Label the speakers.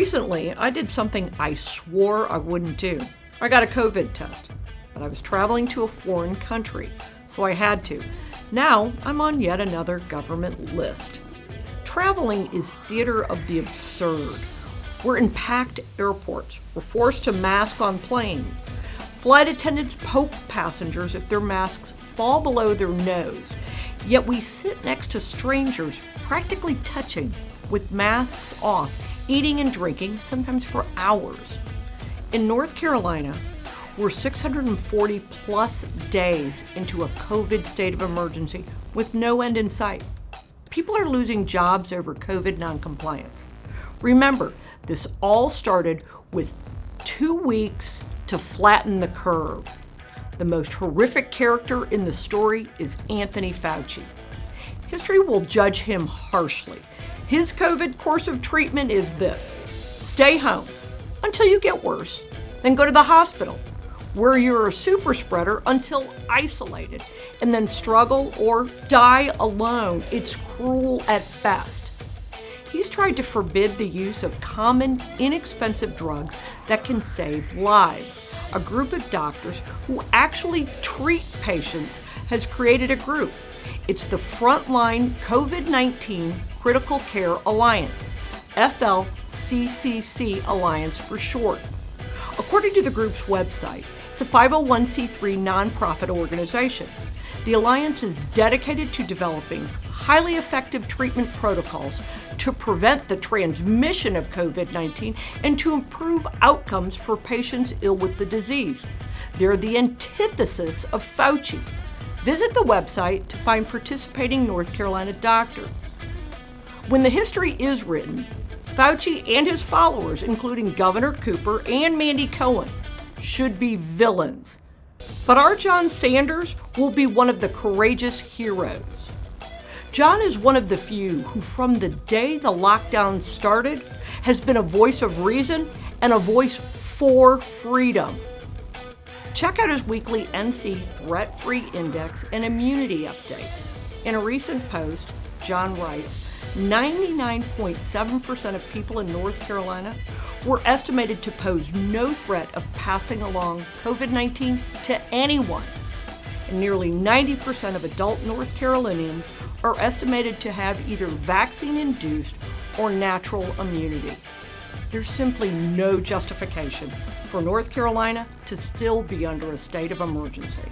Speaker 1: Recently, I did something I swore I wouldn't do. I got a COVID test, but I was traveling to a foreign country, so I had to. Now, I'm on yet another government list. Traveling is theater of the absurd. We're in packed airports. We're forced to mask on planes. Flight attendants poke passengers if their masks fall below their nose. Yet we sit next to strangers, practically touching, with masks off, eating and drinking, sometimes for hours. In North Carolina, we're 640 plus days into a COVID state of emergency with no end in sight. People are losing jobs over COVID noncompliance. Remember, this all started with 2 weeks to flatten the curve. The most horrific character in the story is Anthony Fauci. History will judge him harshly. His COVID course of treatment is this: stay home until you get worse, then go to the hospital, where you're a super spreader until isolated, and then struggle or die alone. It's cruel at best. He's tried to forbid the use of common, inexpensive drugs that can save lives. A group of doctors who actually treat patients has created a group. It's the Frontline COVID-19 Critical Care Alliance, FLCCC Alliance for short. According to the group's website, it's a 501c3 nonprofit organization. The Alliance is dedicated to developing highly effective treatment protocols to prevent the transmission of COVID-19 and to improve outcomes for patients ill with the disease. They're the antithesis of Fauci. Visit the website to find participating North Carolina doctors. When the history is written, Fauci and his followers, including Governor Cooper and Mandy Cohen, should be villains. But our John Sanders will be one of the courageous heroes. John is one of the few who, from the day the lockdown started, has been a voice of reason and a voice for freedom. Check out his weekly NC Threat-Free Index and Immunity Update. In a recent post, John writes, 99.7% of people in North Carolina were estimated to pose no threat of passing along COVID-19 to anyone. And nearly 90% of adult North Carolinians are estimated to have either vaccine-induced or natural immunity. There's simply no justification for North Carolina to still be under a state of emergency.